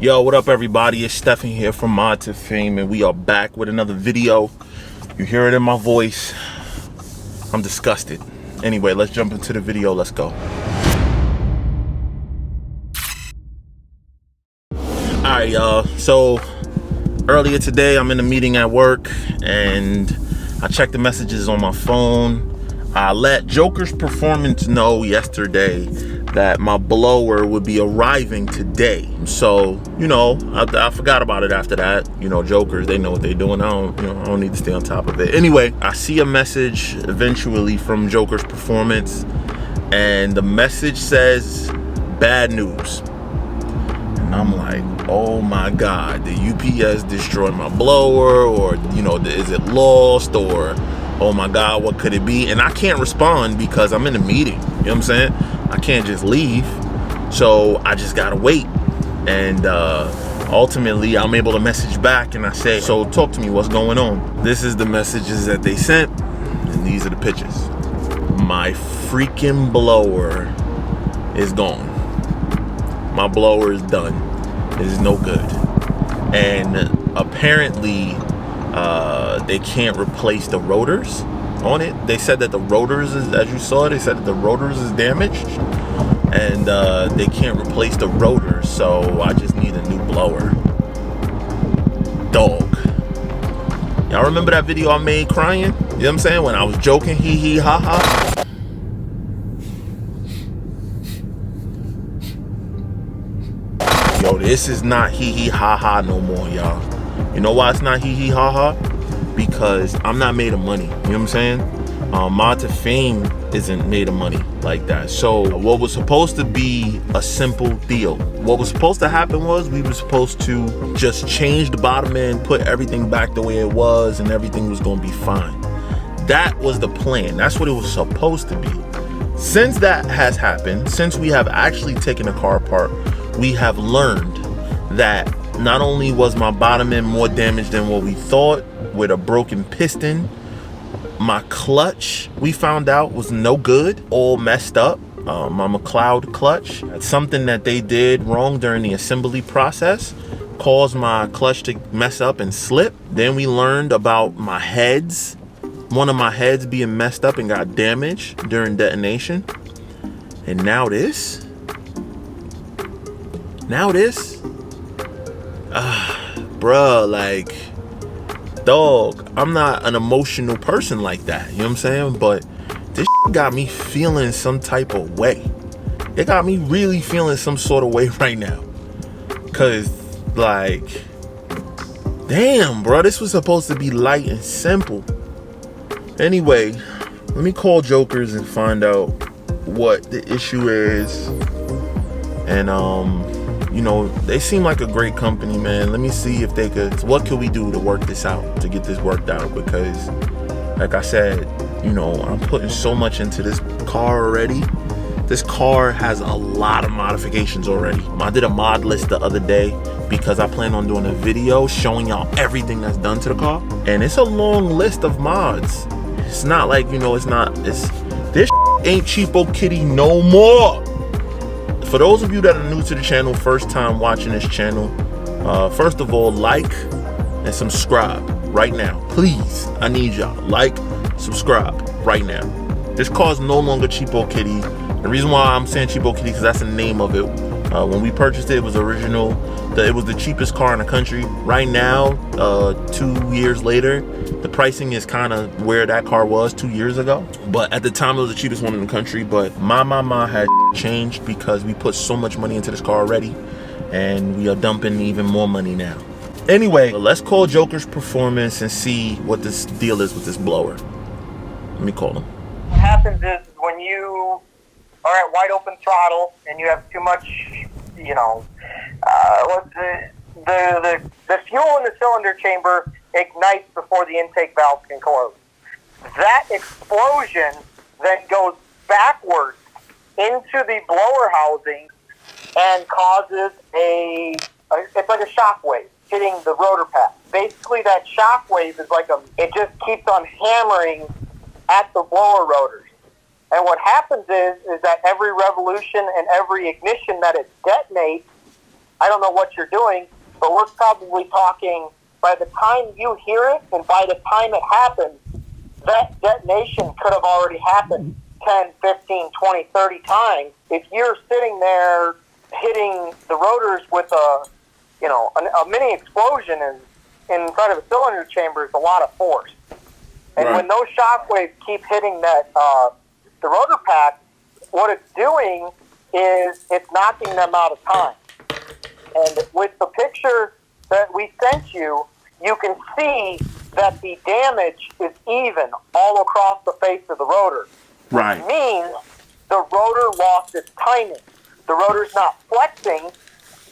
Yo, what up everybody? It's Stephen here from Mod2Fame, and we are back with another video. You hear it in my voice. I'm disgusted. Anyway, let's jump into the video. Let's go. Alright, y'all. So earlier today, I'm in a meeting at work, and I checked the messages on my phone. I let Jokerz Performance know yesterday that my blower would be arriving today. So, you know, I forgot about it after that. You know, Jokerz, they know what they're doing. I don't need to stay on top of it. Anyway, I see a message eventually from Jokerz Performance, and the message says, bad news. And I'm like, oh my God, the UPS destroyed my blower, or, you know, is it lost, or, oh my God, what could it be? And I can't respond because I'm in a meeting, you know what I'm saying? I can't just leave, so I just gotta wait. And ultimately, I'm able to message back, and I say, so talk to me, what's going on? This is the messages that they sent, and these are the pictures. My freaking blower is gone. My blower is done. It is no good. And apparently, they can't replace the rotors on it. They said that the rotors is, as you saw, they said that the rotors is damaged, and they can't replace the rotors, so I just need a new blower. Dog. Y'all remember that video I made crying? You know what I'm saying? When I was joking, hee hee ha ha. Yo, this is not hee hee ha ha no more, y'all. You know why it's not hee hee ha ha? Because I'm not made of money, you know what I'm saying? Mod2Fame isn't made of money like that. So what was supposed to be a simple deal, what was supposed to happen was we were supposed to just change the bottom end, put everything back the way it was, and everything was gonna be fine. That was the plan. That's what it was supposed to be. Since that has happened, since we have actually taken a car apart, we have learned that not only was my bottom end more damaged than what we thought, with a broken piston, my clutch, we found out, was no good, all messed up. My McLeod clutch, that's something that they did wrong during the assembly process, caused my clutch to mess up and slip. Then we learned about my heads, one of my heads being messed up and got damaged during detonation. And now this, bruh, like, dog, I'm not an emotional person like that, you know what I'm saying? But this got me feeling some type of way. It got me really feeling some sort of way right now. Cause, like, damn, bro, this was supposed to be light and simple. Anyway, let me call Jokerz and find out what the issue is. And you know, they seem like a great company, man. Let me see if they could, what could we do to work this out, to get this worked out? Because, like I said, you know, I'm putting so much into this car already. This car has a lot of modifications already. I did a mod list the other day because I plan on doing a video showing y'all everything that's done to the car. And it's a long list of mods. It's not like, you know, this ain't Cheapokitty no more. For those of you that are new to the channel, first time watching this channel, first of all, like and subscribe right now. Please, I need y'all. Like, subscribe right now. This car is no longer Cheapokitty. The reason why I'm saying Cheapokitty, because that's the name of it. When we purchased it, it was original. It was the cheapest car in the country. Right now, 2 years later, the pricing is kind of where that car was 2 years ago. But at the time, it was the cheapest one in the country. But my had changed because we put so much money into this car already, and we are dumping even more money now. Anyway, let's call Jokerz Performance and see what this deal is with this blower. Let me call them. What happens is when you are at wide open throttle and you have too much, you know, the fuel in the cylinder chamber ignites before the intake valve can close. That explosion then goes backwards into the blower housing and causes it's like a shock wave hitting the rotor pad. Basically, that shock wave is like it just keeps on hammering at the blower rotors. And what happens is that every revolution and every ignition that it detonates I don't know what you're doing, but we're probably talking, by the time you hear it and by the time it happens, that detonation could have already happened 10, 15, 20, 30 times. If you're sitting there hitting the rotors with a mini explosion inside of a cylinder chamber is a lot of force. And when those shock waves keep hitting that the rotor pack, what it's doing is it's knocking them out of time. And with the picture that we sent you, you can see that the damage is even all across the face of the rotor. Right. Which means the rotor lost its timing. The rotor's not flexing.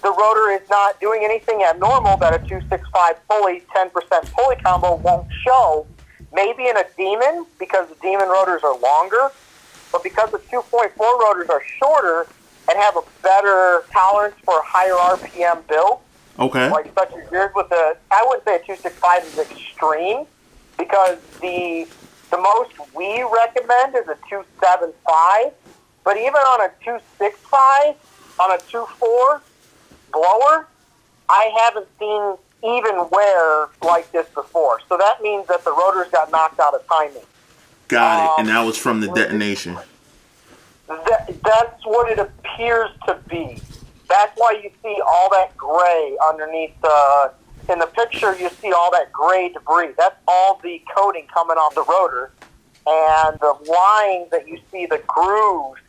The rotor is not doing anything abnormal that a 265 pulley, 10% pulley combo won't show. Maybe in a Demon, because the Demon rotors are longer, but because the 2.4 rotors are shorter and have a better tolerance for a higher RPM build, like such as yours with I wouldn't say a 265 is extreme, because the most we recommend is a 275, but even on a 265, on a 2.4 blower, I haven't seen even wear like this before. So that means that the rotors got knocked out of timing. Got it. And that was from the detonation. That's what it appears to be. That's why you see all that gray underneath in the picture, you see all that gray debris. That's all the coating coming off the rotor. And the lines that you see, the grooves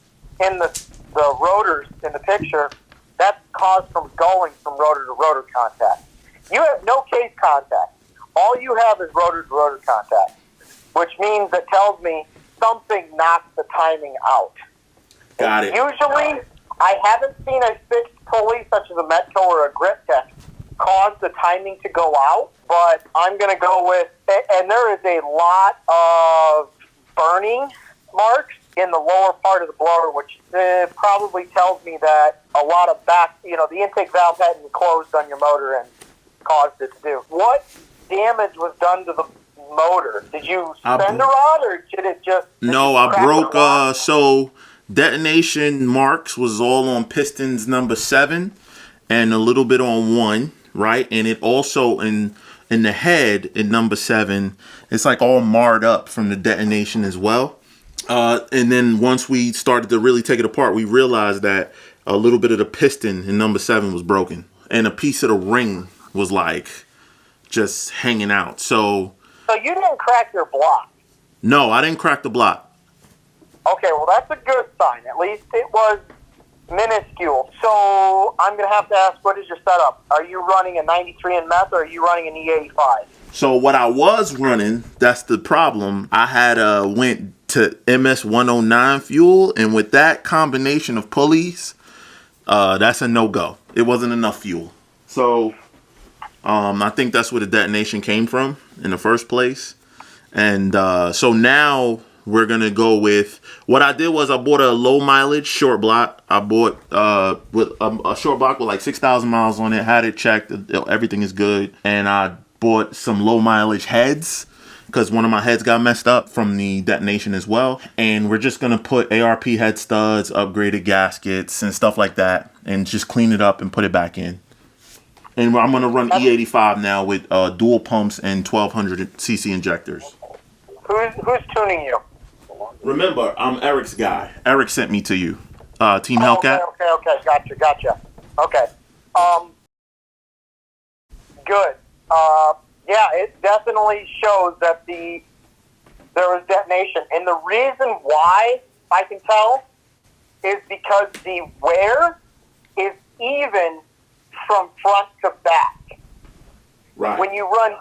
in the rotors in the picture, that's caused from going from rotor to rotor contact. You have no case contact. All you have is rotor to rotor contact, which means it tells me something knocked the timing out. Got it. Usually, I haven't seen a fixed pulley such as a Metco or a Grip Tech cause the timing to go out, but I'm going to go with, and there is a lot of burning marks in the lower part of the blower, which probably tells me that a lot of the intake valve hadn't closed on your motor and caused it to do. What damage was done to the motor? Did you send a rod, or did it just... No, I broke, so detonation marks was all on pistons number 7 and a little bit on 1, right? And it also in the head in number 7, it's like all marred up from the detonation as well. And then once we started to really take it apart, we realized that a little bit of the piston in number 7 was broken, and a piece of the ring was like just hanging out. So you didn't crack your block? No, I didn't crack the block. Okay, well, that's a good sign. At least it was minuscule. So I'm going to have to ask, what is your setup? Are you running a 93 in meth, or are you running an E85? So what I was running, that's the problem. I had went to MS-109 fuel, and with that combination of pulleys, that's a no-go. It wasn't enough fuel. So I think that's where the detonation came from in the first place. And so now we're going to go with, what I did was I bought a low mileage short block. I bought with a short block with like 6,000 miles on it, had it checked, everything is good. And I bought some low mileage heads, because one of my heads got messed up from the detonation as well. And we're just going to put ARP head studs, upgraded gaskets, and stuff like that, and just clean it up and put it back in. And I'm going to run E85 now with dual pumps and 1200 cc injectors. Who's tuning you? Remember, I'm Eric's guy. Eric sent me to you. Team Hellcat. Okay. Gotcha. Okay. Good. Yeah, it definitely shows that there was detonation. And the reason why I can tell is because the wear is even from front to back. Right. When you run,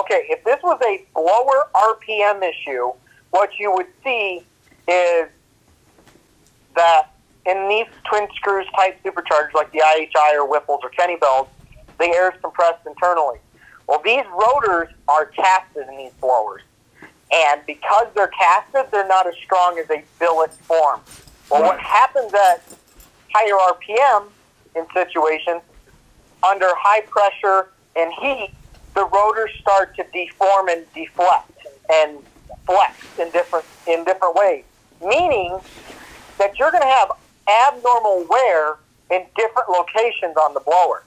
if this was a blower RPM issue, what you would see is that in these twin screws type superchargers like the IHI or Whipples or Kenny Bells, the air is compressed internally. Well, these rotors are casted in these blowers. And because they're casted, they're not as strong as a billet form. Well, what happens at higher RPM in situations, under high pressure and heat, the rotors start to deform and deflect and flex in different ways, meaning that you're going to have abnormal wear in different locations on the blower.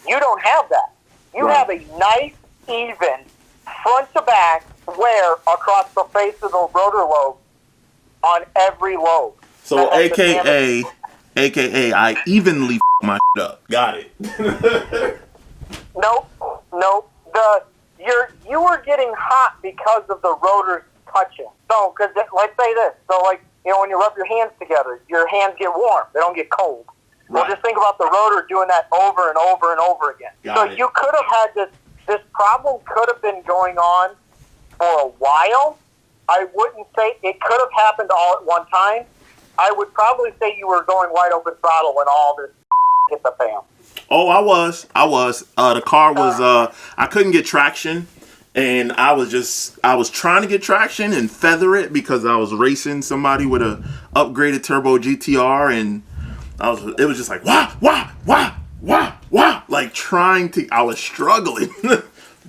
You don't have that. You Right. have a nice, even, front to back wear across the face of the rotor lobe on every lobe. So, That has the damage. AKA, I evenly my shit up. Got it. Nope. You were getting hot because of the rotors touching. So, because let's say this. So, like, you know, when you rub your hands together, your hands get warm. They don't get cold. Right. Well, just think about the rotor doing that over and over and over again. Got it. You could have had this problem could have been going on for a while. I wouldn't say it could have happened all at one time. I would probably say you were going wide open throttle when all this hit the fan. Oh, I was. The car was, I couldn't get traction. And I was trying to get traction and feather it because I was racing somebody with a upgraded turbo GTR, and it was just like, wah, like I was struggling.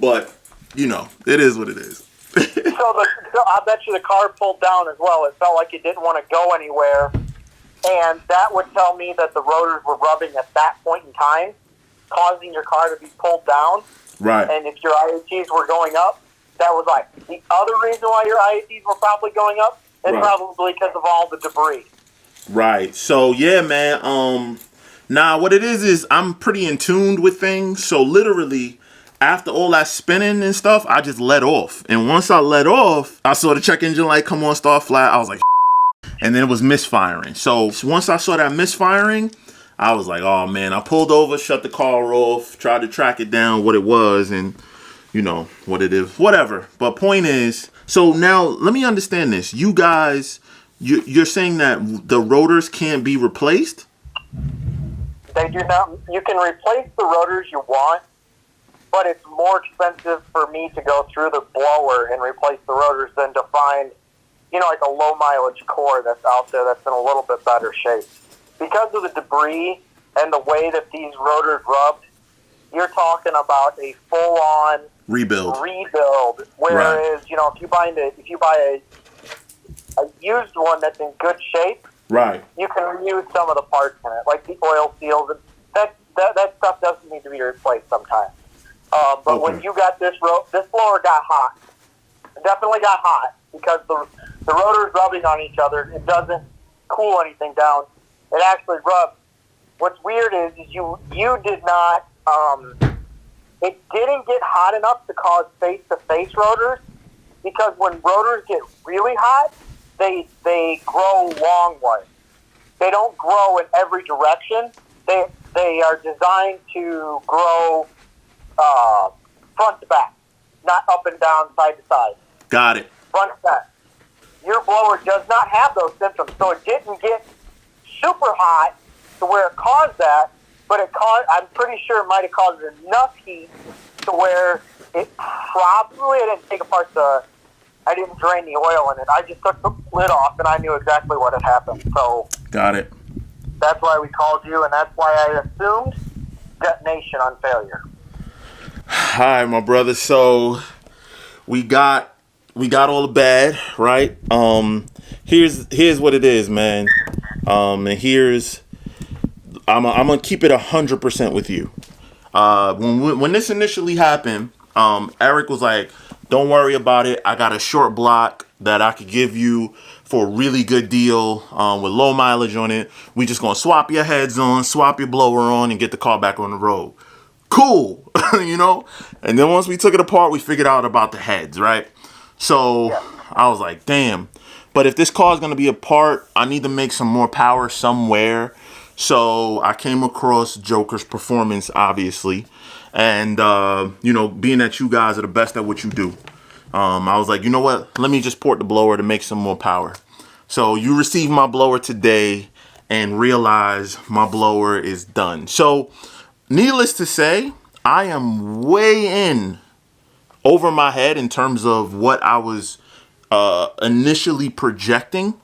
But, you know, it is what it is. So I bet you the car pulled down as well. It felt like it didn't want to go anywhere. And that would tell me that the rotors were rubbing at that point in time, causing your car to be pulled down. Right. And if your IATs were going up, that was like the other reason why your IATs were probably going up is probably because of all the debris. Right. So, yeah, man. Now, what it is I'm pretty in tune with things. So, literally, after all that spinning and stuff, I just let off. And once I let off, I saw the check engine light come on, start flat. I was like, and then it was misfiring. So, once I saw that misfiring, I was like, oh, man. I pulled over, shut the car off, tried to track it down, what it was, and, you know, what it is. Whatever. But point is, so now let me understand this. You guys, you're saying that the rotors can't be replaced? They do not. You can replace the rotors you want, but it's more expensive for me to go through the blower and replace the rotors than to find, you know, like a low mileage core that's out there that's in a little bit better shape. Because of the debris and the way that these rotors rubbed, you're talking about a full-on rebuild. Whereas, you know, if you buy a used one that's in good shape, right, you can reuse some of the parts in it, like the oil seals. And that stuff doesn't need to be replaced sometimes. But when you got this blower got hot. It definitely got hot because the rotors rubbing on each other. It doesn't cool anything down. It actually rubs. What's weird is you did not. It didn't get hot enough to cause face-to-face rotors, because when rotors get really hot, they grow long ways. They don't grow in every direction. They are designed to grow front to back, not up and down, side to side. Got it. Front to back. Your blower does not have those symptoms, so it didn't get super hot to where it caused that, but I'm pretty sure it might have caused enough heat to where it probably, I didn't drain the oil in it. I just took the lid off and I knew exactly what had happened. So got it. That's why we called you, and that's why I assumed detonation on failure. Hi, my brother. So we got all the bad, right? Here's what it is, man. And I'm gonna keep it 100% with you. When this initially happened, Eric was like, "Don't worry about it. I got a short block that I could give you for a really good deal with low mileage on it. We just gonna swap your heads on, swap your blower on, and get the car back on the road." Cool, you know. And then once we took it apart, we figured out about the heads, right? So yeah. I was like, "Damn." But if this car is going to be apart, I need to make some more power somewhere. So I came across Jokerz Performance, obviously. And, you know, being that you guys are the best at what you do, I was like, you know what? Let me just port the blower to make some more power. So you received my blower today and realize my blower is done. So needless to say, I am way in over my head in terms of what I was initially projecting,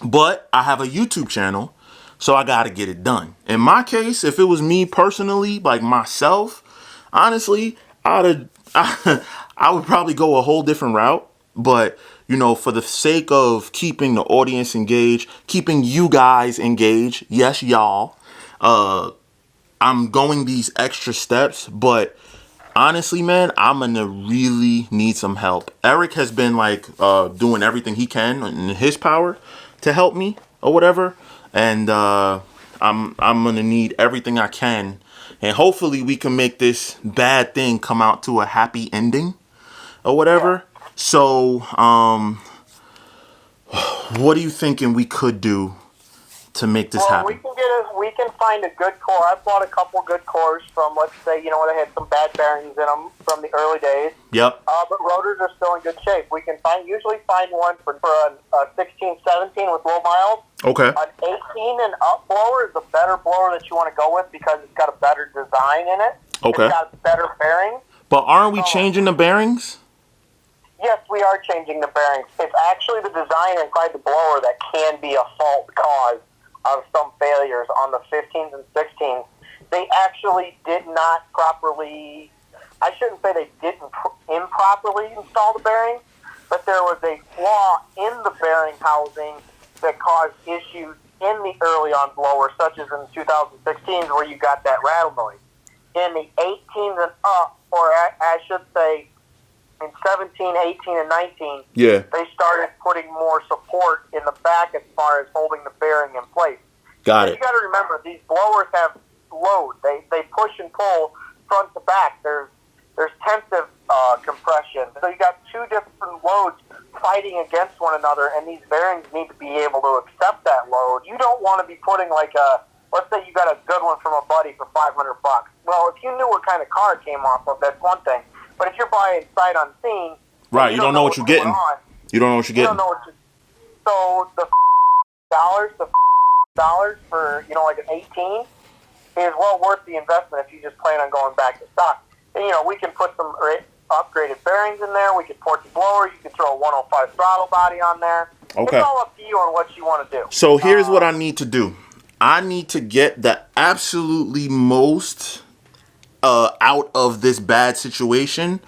but I have a YouTube channel, so I gotta get it done. In my case, if it was me personally, like myself, honestly, I would probably go a whole different route. But you know, for the sake of keeping the audience engaged, keeping you guys engaged, yes, y'all, I'm going these extra steps, but honestly, man, I'm gonna really need some help. Eric has been like doing everything he can in his power to help me or whatever, and I'm gonna need everything I can, and hopefully we can make this bad thing come out to a happy ending or whatever. So, what are you thinking we could do to make this happen? We can find a good core. I bought a couple good cores from, let's say, they had some bad bearings in them from the early days. Yep. But rotors are still in good shape. We can usually find one for a 16, 17 with low miles. Okay. An 18 and up blower is a better blower that you want to go with because it's got a better design in it. Okay. It's got better bearings. But aren't we changing the bearings? Yes, we are changing the bearings. It's actually the design inside the blower that can be a fault cause of some failures on the 15s and 16s. They actually did not properly, I shouldn't say they didn't improperly install the bearings, but there was a flaw in the bearing housing that caused issues in the early on blower, such as in 2016s where you got that rattle noise. In the 18s and up, or I should say in 17, 18, and 19, they started putting more support in the back as far as holding the bearing in place. Got it. You got to remember, these blowers have load. They push and pull front to back. There's tensive compression. So you got two different loads fighting against one another, and these bearings need to be able to accept that load. You don't want to be putting let's say you got a good one from a buddy for $500. Well, if you knew what kind of car it came off of, that's one thing. But if you're buying sight unseen, right, you don't know what you're getting. You don't know what you're getting. So the dollars for like an 18 is well worth the investment if you just plan on going back to stock. And we can put some upgraded bearings in there. We can port the blower. You can throw a 105 throttle body on there. Okay. It's all up to you on what you want to do. So here's what I need to do. I need to get the absolutely most out of this bad situation.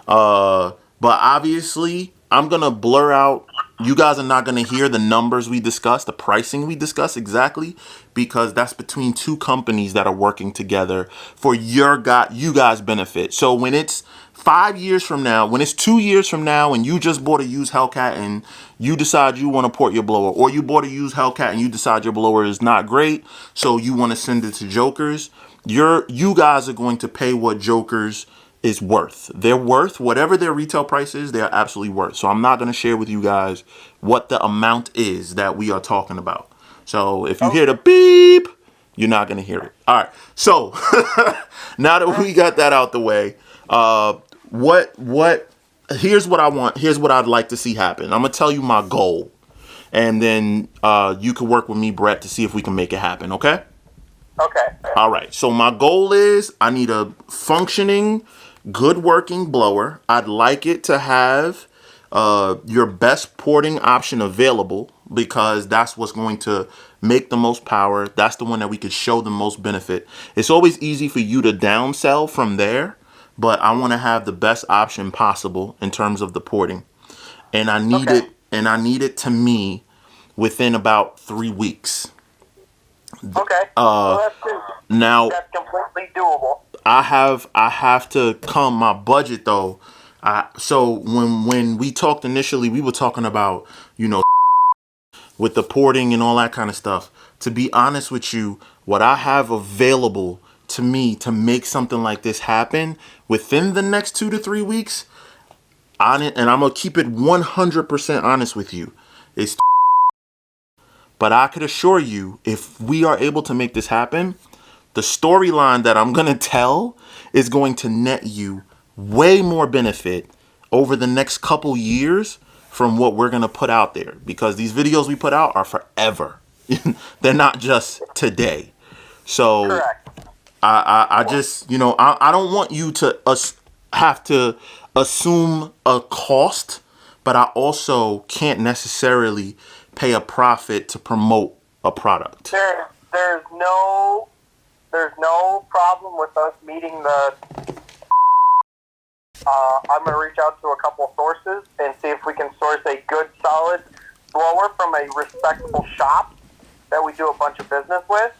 But obviously, I'm going to blur out. You guys are not going to hear the numbers we discussed, the pricing we discussed exactly, because that's between two companies that are working together for you guys' benefit. So when it's 5 years from now, when it's 2 years from now, and you just bought a used Hellcat and you decide you want to port your blower, or you bought a used Hellcat and you decide your blower is not great, so you want to send it to Jokerz, you guys are going to pay what Jokerz is worth. They're worth whatever their retail price is. They're absolutely worth. So I'm not going to share with you guys what the amount is that we are talking about. So if you hear the beep, you're not going to hear it. All right. So now that we got that out the way, here's what I want. Here's what I'd like to see happen. I'm going to tell you my goal, and then you can work with me, Brett, to see if we can make it happen. Okay? Okay. All right. So my goal is I need a functioning, good working blower. I'd like it to have your best porting option available, because that's what's going to make the most power. That's the one that we could show the most benefit. It's always easy for you to downsell from there, but I want to have the best option possible in terms of the porting. And I need it to me within about 3 weeks. Okay. Well, now that's completely doable. I have to come my budget though. So when we talked initially, we were talking about, with the porting and all that kind of stuff. To be honest with you, what I have available to me to make something like this happen within the next 2 to 3 weeks, and I'm gonna keep it 100% honest with you, is. But I could assure you, if we are able to make this happen, the storyline that I'm going to tell is going to net you way more benefit over the next couple years from what we're going to put out there. Because these videos we put out are forever. They're not just today. So correct. I just, I don't want you to have to assume a cost, but I also can't necessarily pay a profit to promote a product. There's no problem with us meeting the. I'm going to reach out to a couple sources and see if we can source a good, solid blower from a respectable shop that we do a bunch of business with,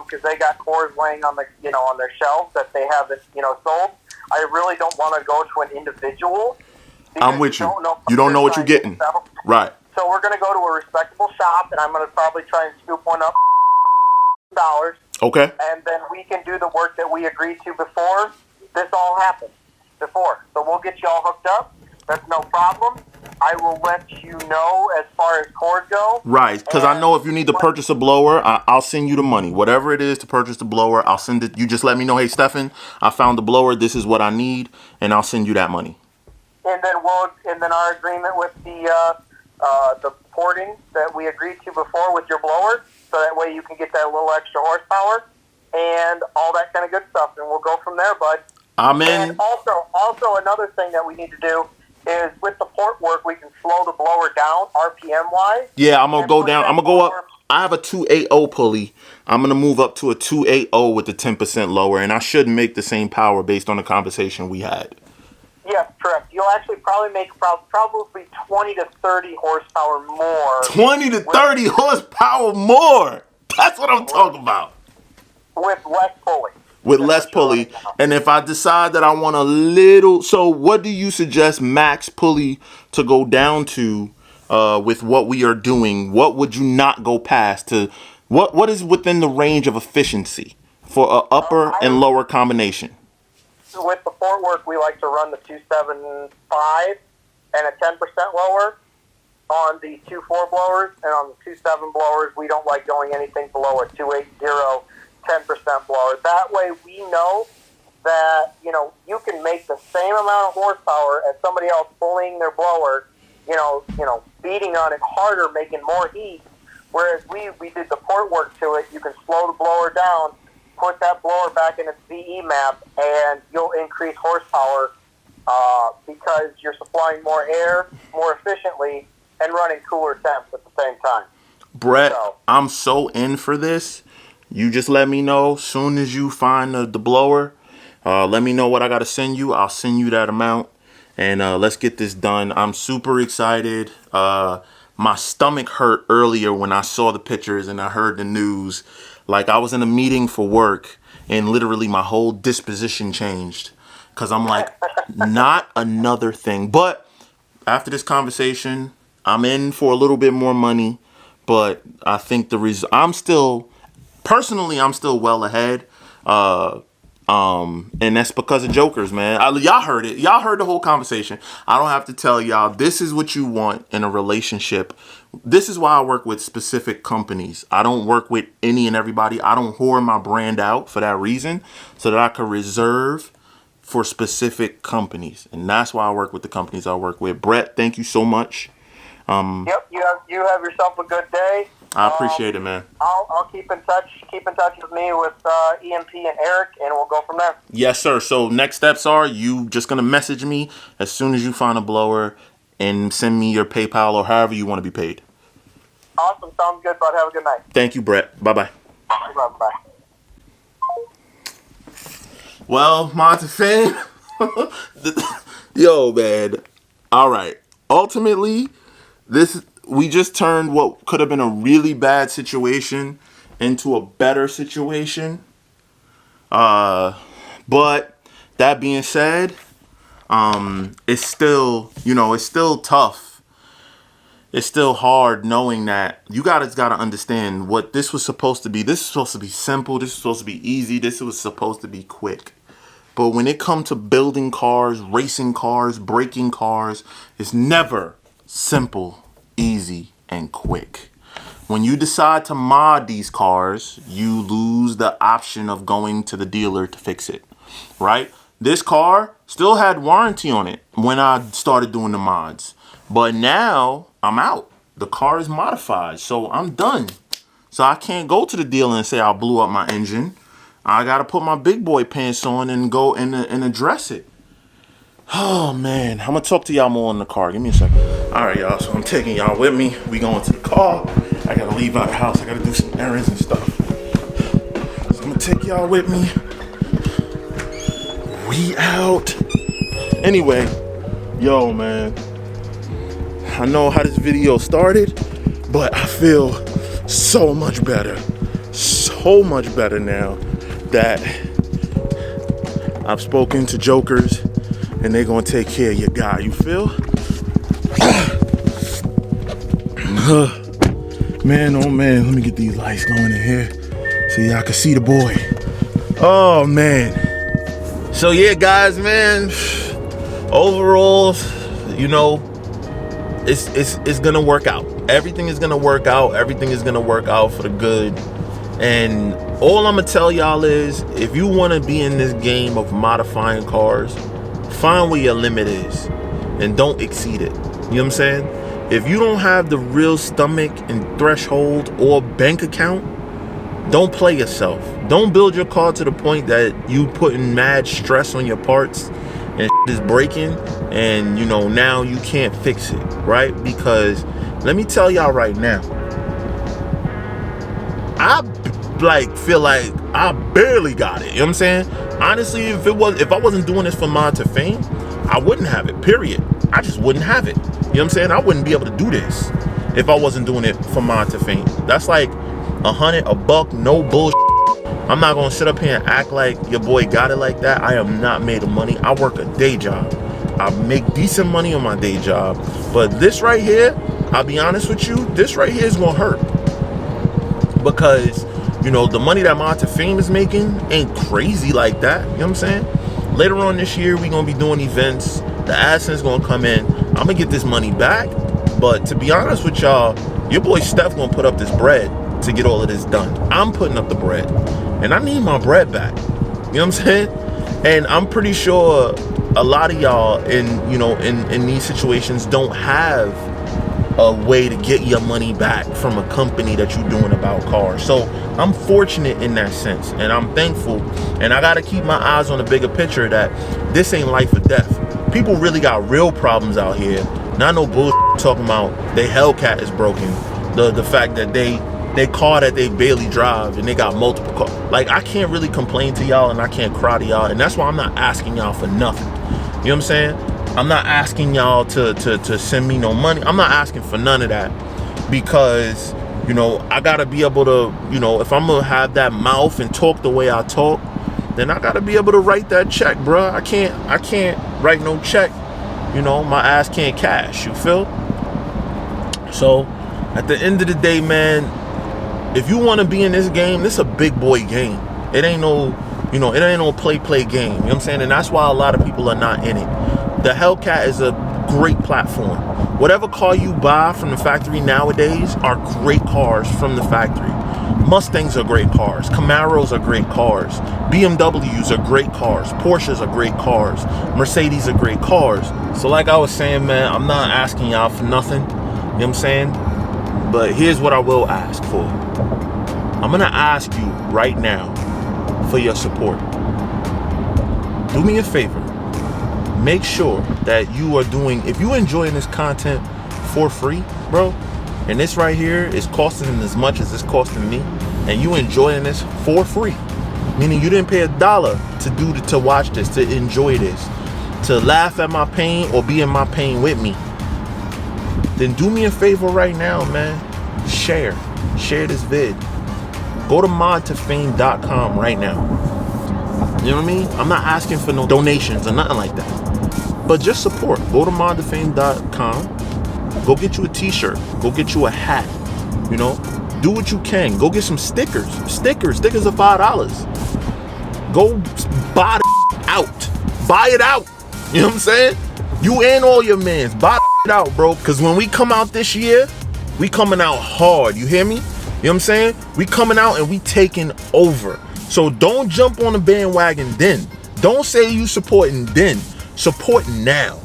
because they got cores laying on the, on their shelves that they haven't, sold. I really don't want to go to an individual. I'm with you. You don't know what you're getting. Right. So we're going to go to a respectable shop, and I'm going to probably try and scoop one up $. Okay. And then we can do the work that we agreed to before this all happened. So we'll get you all hooked up. That's no problem. I will let you know as far as cords go. Right, because I know if you need to purchase a blower, I'll send you the money. Whatever it is to purchase the blower, I'll send it. You just let me know, hey, Stefan, I found the blower. This is what I need, and I'll send you that money. And then our agreement with the porting that we agreed to before with your blower, so that way you can get that little extra horsepower and all that kind of good stuff, and we'll go from there, bud. I'm in. And also another thing that we need to do is with the port work, we can slow the blower down RPM wise. Yeah, I'm gonna go down. I'm gonna go up. I have a 280 pulley. I'm gonna move up to a 280 with the 10% lower, and I should make the same power based on the conversation we had. Yes, correct. You'll actually probably make probably 20 to 30 horsepower more. 20 to 30 horsepower more. That's what I'm talking about. With less pulley. With less pulley. And if I decide that I want a little... So what do you suggest max pulley to go down to with what we are doing? What would you not go past to... What is within the range of efficiency for an upper and lower combination? With the port work, we like to run the 275 and a 10% lower on the 2.4 blowers, and on the 2.7 blowers, we don't like going anything below a 2.80 10% blower. That way, we know that you can make the same amount of horsepower as somebody else pulling their blower, beating on it harder, making more heat. Whereas we did the port work to it, you can slow the blower down, put that blower back in its VE map, and you'll increase horsepower because you're supplying more air more efficiently and running cooler temps at the same time. Brett, I'm so in for this. You just let me know soon as you find the blower. Let me know what I got to send you. I'll send you that amount, and let's get this done. I'm super excited. My stomach hurt earlier when I saw the pictures and I heard the news. Like I was in a meeting for work and literally my whole disposition changed because I'm like, not another thing. But after this conversation, I'm in for a little bit more money, but I think I'm still well ahead. And that's because of Jokerz, man. Y'all heard it. Y'all heard the whole conversation. I don't have to tell y'all, this is what you want in a relationship. This is why I work with specific companies. I don't work with any and everybody. I don't whore my brand out for that reason, so that I could reserve for specific companies. And that's why I work with the companies I work with. Brett, thank you so much. Yep, you have yourself a good day. I appreciate it, man. I'll keep in touch. Keep in touch with me with EMP and Eric, and we'll go from there. Yes, sir. So next steps are you just gonna message me as soon as you find a blower and send me your PayPal or however you want to be paid. Awesome. Sounds good, bud. Have a good night. Thank you, Brett. Bye-bye. Bye-bye. Well, Mod2Fame. Yo, man. All right. Ultimately, we just turned what could have been a really bad situation into a better situation. But that being said, it's still, it's still tough. It's still hard knowing that you guys got to understand what this was supposed to be. This is supposed to be simple. This is supposed to be easy. This was supposed to be quick. But when it comes to building cars, racing cars, breaking cars, it's never simple, easy, and quick. When you decide to mod these cars, you lose the option of going to the dealer to fix it, right? This car still had warranty on it when I started doing the mods. But now I'm out. The car is modified, so I'm done. So I can't go to the dealer and say I blew up my engine. I got to put my big boy pants on and go and address it. Oh, man. I'm going to talk to y'all more in the car. Give me a second. All right, y'all. So I'm taking y'all with me. We going to the car. I got to leave out the house. I got to do some errands and stuff. So I'm going to take y'all with me. We out. Anyway, yo, man. I know how this video started, but I feel so much better. So whole much better now that I've spoken to Jokerz and they're gonna take care of your guy, you feel? Man, oh man, let me get these lights going in here so y'all can see the boy. Oh man. So yeah, guys, man, overall, you know, it's gonna work out. Everything is gonna work out. Everything is gonna work out for the good. And all I'm gonna tell y'all is, if you want to be in this game of modifying cars, find where your limit is and don't exceed it. You know what I'm saying? If you don't have the real stomach and threshold or bank account, don't play yourself. Don't build your car to the point that you putting mad stress on your parts and is breaking, and you know, now you can't fix it, right? Because let me tell y'all right now, I feel like I barely got it. You know what I'm saying? Honestly, if I wasn't doing this for Mod2Fame, I wouldn't have it, period. I just wouldn't have it. You know what I'm saying? I wouldn't be able to do this if I wasn't doing it for Mod2Fame. That's like $100, no bullshit. I'm not gonna sit up here and act like your boy got it like that. I am not made of money. I work a day job. I make decent money on my day job. But this right here, I'll be honest with you, this right here is gonna hurt. Because, you know, the money that Mod2Fame is making ain't crazy like that. You know what I'm saying? Later on this year, we're gonna be doing events. The AdSense gonna come in. I'm gonna get this money back. But to be honest with y'all, your boy Steph gonna put up this bread to get all of this done. I'm putting up the bread. And I need my bread back. You know what I'm saying? And I'm pretty sure a lot of y'all in these situations don't have a way to get your money back from a company that you're doing about cars. So I'm fortunate in that sense, and I'm thankful. And I gotta keep my eyes on the bigger picture that this ain't life or death. People really got real problems out here. Not no bullshit talking about their Hellcat is broken. The fact that they car that they barely drive and they got multiple cars. Like, I can't really complain to y'all and I can't cry to y'all, and that's why I'm not asking y'all for nothing. You know what I'm saying? I'm not asking y'all to send me no money. I'm not asking for none of that, because, you know, I gotta be able to, you know, if I'm gonna have that mouth and talk the way I talk, then I gotta be able to write that check, bruh. I can't write no check, you know, my ass can't cash, you feel? So at the end of the day, man, if you want to be in this game, this is a big boy game. It ain't no, you know, it ain't no play game. You know what I'm saying? And that's why a lot of people are not in it. The Hellcat is a great platform. Whatever car you buy from the factory nowadays are great cars from the factory. Mustangs are great cars. Camaros are great cars. BMWs are great cars. Porsches are great cars. Mercedes are great cars. So like I was saying, man, I'm not asking y'all for nothing. You know what I'm saying? But here's what I will ask for. I'm gonna ask you right now for your support. Do me a favor. Make sure that you are doing, if you're enjoying this content for free, bro, and this right here is costing as much as it's costing me, and you enjoying this for free, meaning you didn't pay $1 to watch this, to enjoy this, to laugh at my pain or be in my pain with me, then do me a favor right now, man. Share this vid. Go to Mod2Fame.com right now. You know what I mean? I'm not asking for no donations or nothing like that, but just support. Go to Mod2Fame.com. Go get you a t-shirt. Go get you a hat. You know, do what you can. Go get some stickers. Stickers are $5. Go buy the out. Buy it out. You know what I'm saying? You and all your mans. Buy it out, bro. Because when we come out this year, we coming out hard. You hear me? You know what I'm saying? We coming out and we taking over. So don't jump on the bandwagon then. Don't say you supporting then. Support now.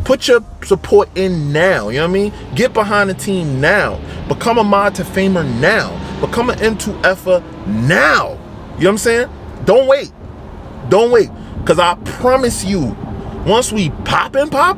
Put your support in now. You know what I mean? Get behind the team now. Become a Mod2Famer now. Become an M2Fer now. You know what I'm saying? Don't wait. Don't wait. Because I promise you, once we popping, I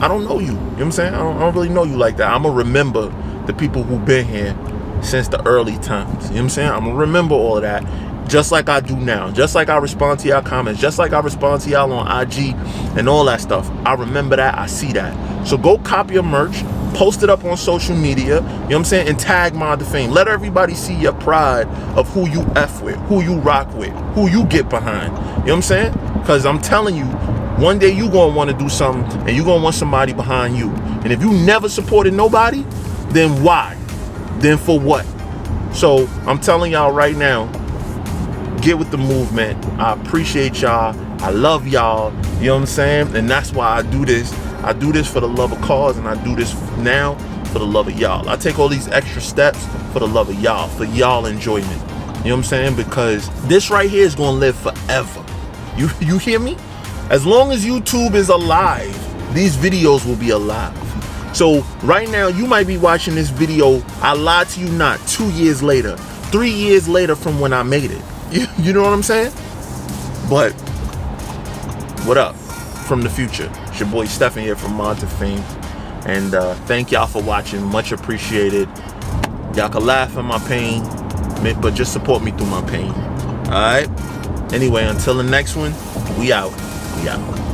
don't know you. You know what I'm saying? I don't really know you like that. I'm going to remember the people who've been here since the early times. You know what I'm saying? I'm going to remember all of that, just like I do now. Just like I respond to y'all comments. Just like I respond to y'all on IG and all that stuff. I remember that. I see that. So go cop your merch. Post it up on social media, you know what I'm saying, and tag Mod2Fame. Let everybody see your pride of who you F with, who you rock with, who you get behind. You know what I'm saying? Because I'm telling you, one day you gonna want to do something and you gonna want somebody behind you. And if you never supported nobody, then why? Then for what? So I'm telling y'all right now, get with the movement. I appreciate y'all. I love y'all. You know what I'm saying? And that's why I do this. I do this for the love of cause, and I do this now for the love of y'all. I take all these extra steps for the love of y'all, for y'all enjoyment. You know what I'm saying? Because this right here is gonna live forever. You hear me? As long as YouTube is alive, these videos will be alive. So right now, you might be watching this video, I lied to you not, 2 years later, 3 years later from when I made it. You know what I'm saying? But what up from the future? It's your boy Stefan here from Mod2Fame. And thank y'all for watching. Much appreciated. Y'all can laugh at my pain, but just support me through my pain. Alright? Anyway, until the next one, we out. We out.